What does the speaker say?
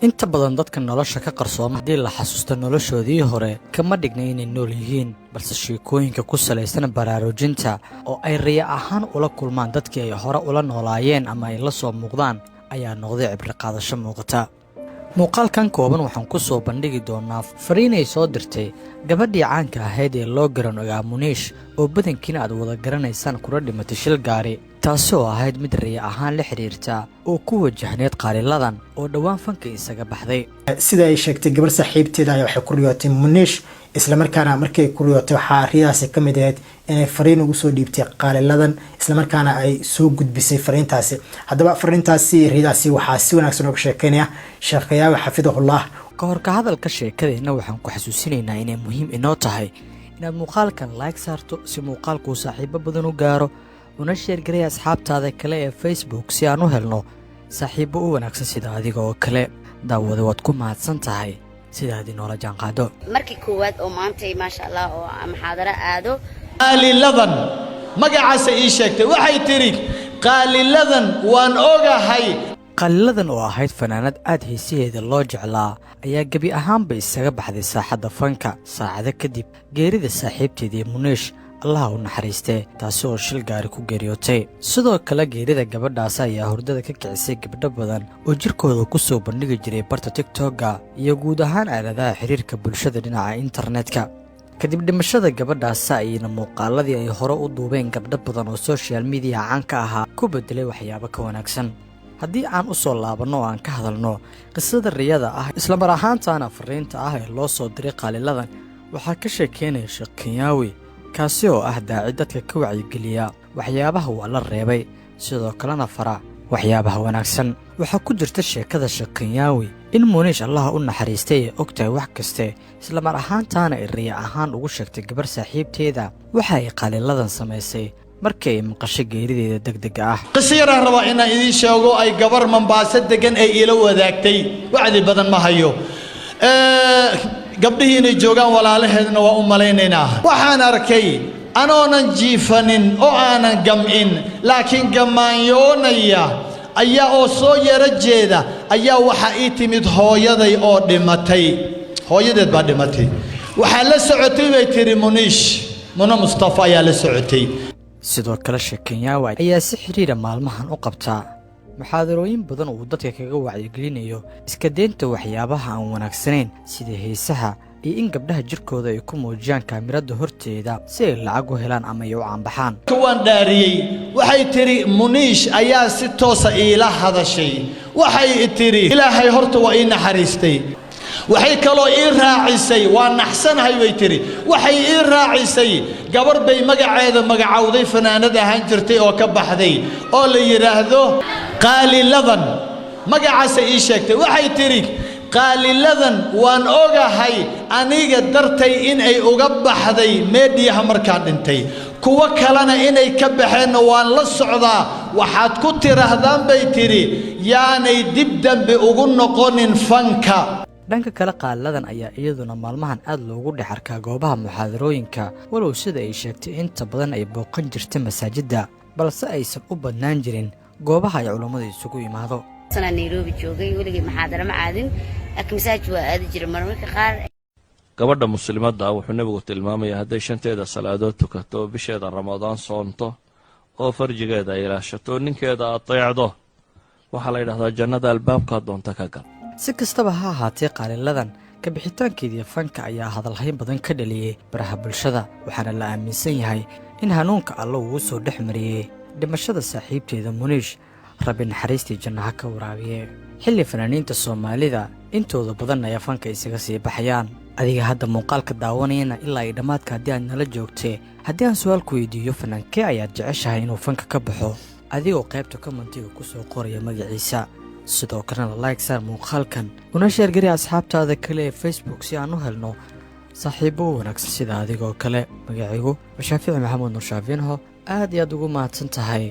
inta badan dadka nolosha ka qarsooma haddii la xasuusto noloshoodii hore kama dhigna inay nool yihiin balse sheekooyinka ku salaysan baraarujinta oo ay riya ahaan ula kulmaan dadkii ay hore ula noolaayeen ama ay la soo muuqdaan ayaa noqday cibri qaadasho muuqata. muuqaalkan kooban waxaan ku soo bandhigi doonaa fariin ay soo dirtay gabadhii caanka ahayd ee loo garan ogaa Muniish oo badankiina aad wada garanaysaan kula dhimatay shil gaari taasoo ahayd mid riya ahaan la xiriirta oo ku wajahneed qaaliladan oo dhawaan fanka isaga baxday. sida ay sheegtay gabar saaxiibteeda ayaa waxay ku riyootay Muniish isla markaana markay ku riyootay waxa riyaasi ka mid ahayd inay fariin ugu soo dhiibtay qaaliladan isla markaana ay soo gudbisay fariintaasi. haddaba fariintaasi riyaasi waxa si wanaagsan uga sheekeynaya Sheekh Yaawa xafidahullah. ka hor ka hadalka sheekadeena waxaan ku xasuusinaynaa inay muhiim inoo tahay inaad muuqaalkan like saarto si muuqaalku saaxiibo badan u gaaro una sheer garay asxaabtaada kale ee Facebook si aan u helno saaxiibo u wanaagsan sida adiga oo kale. daawada waad ku mahadsan tahay sidaad inoola jaanqaado. markii koowaad oo maantay maasha Allah oo muxaadara aado qaaliladan magacaas ii sheegtay waxay tiri qaaliladan waan ogahay. qaaliladan oo ahayd fanaanad aad heesaheeda loo jeclaa ayaa gebi ahaanba isaga baxday saaxadda fanka saacado kadib geerida saaxiibteedii Muniish Allah u naxariistay taasi oo shil gaari ku geeriyootay. sidoo kale geerida gabadhaas ayaa hurdada ka kicisay gabdho badan oo jirkooda ku soo bandhigi jiray barta TikTok iyo guud ahaan aaladaha xiriirka bulshada dhinaca internetka. kadib dhimashada gabadhaas ayna muuqaaladii ay hore u duubeen gabdho badan oo social media caan ka ahaa ku bedelay waxyaabo ka wanaagsan. haddii aan u soo laabanno oo aan ka hadalno qisada riyada ah isla mar ahaantaana fariinta ah ee loo soo diray qaaliladan waxaa ka sheekeynaya Sheekh Yaawa kaasi oo ah daaci dadka ka wacyigeliya waxyaabaha waa la reebay sidoo kalena fara waxyaabaha wanaagsan. waxaa ku jirta sheekada Sheekh Yaawa in Muniish Allah u naxariistay ay ogtahay wax kaste isla mar ahaantaana ay riya ahaan ugu sheegtay gabar saaxiibteeda waxa ay qaaliladan samaysay markay maqashay geerideeda degdega ah. qisiyada raba inaan idin sheego ay gabar Mombasa degan ay ila wadaagtay wacdi badan ma hayo gabdhihii inay joogaan walaalaheedna waa u malaynaynaa. waxaan arkay anoonan jiifanin oo aanan gam'in laakiin gamaanyoonaya ayaa oo soo yara jeeda ayaa waxa ii timid hooyaday oo dhimatay. hooyadeed baa dhimatay waxaa la socotay bay tiri Muniish Muna Mustafa ayaa la socotay. sidoo kale Sheekh Yaawa ayaa si xiriira maalmahan u qabtaa muxaadarooyin badan oo dadka kaga wacyigelinayo iska deynta waxyaabaha aan wanaagsanayn sida heesaha iyo in gabdhaha jirkooda ay ku muujiyaan kaamirada horteeda si ay lacag u helaan ama ay u caanbaxaan. kuwan dhaariyay waxay tiri Muniish ayaa si toos ah ila hadashay waxay tiri Ilaahay horta waa ii naxariistay. waxay kaloo ii raacisay waa naxsanahay way tiri waxay ii raacisay gabar bay magaceeda magacawday fanaanad ahaan jirtay oo ka baxday oo la yiraahdo qaaliladan magacaas ii sheegtay waxay tiri qaaliladan waan ogahay aniga dartay in ay uga baxday meediyaha markaan dhintay kuwa kalena inay ka baxeen waan la socdaa waxaad ku tiraahdaan bay tiri yaanay dib dambe ugu noqonin fanka. dhanka kale qaaliladan ayaa iyaduna maalmahan aad loogu dhex arkaa goobaha muxaadarooyinka walow sida ay sheegtay inta badan ay booqan jirtay masaajidda balse aysan u badnaan jirin goobaha ay culummadu isugu yimaado. sana Nairobi joogay weligii muxaadara ma aadin laakiin masaajid waa aadi jiray marmarka qaar. gabadha muslimadda wuxuu nabigu tilmaamayaa hadday shanteeda salaadood tukato bisheeda Ramadaan soonto oo farjigeeda ilaashato ninkeeda ateecdo waxaa la yiraahdaa jannada albaabka doonta ka gal. si kastaba ha ahaatee qaaliladan ka bixitaankeedii fanka ayaa hadalhayn badan ka dhaliyay baraha bulshada waxaana la aaminsan yahay in hanuunka Alle uu soo dhex mariyay dhimashada saaxiibteeda Muniish rabbi naxariistii jannaha ka waraabiye. xilli fanaaniinta Soomaalida intooda badan ayaa fanka isaga sii baxayaan. adiga hadda muuqaalka daawanayna ilaa ay dhamaadka haddii aad nala joogtay haddii aan su'aal ku weydiiyo fanaankee ayaad jeceshahay inuu fanka ka baxo adigoo qaybta commentiga ku soo qoraya magaciisa. sidoo kalena like saar muuqaalkan una sheer gari asxaabtaada kale ee Facebook si aan u helno saaxiibo wanaagsan sida adiga oo kale. magaciigu waa Shaafici Maxamuud Nur Shaafinho aad iyo aad ugu mahadsan tahay.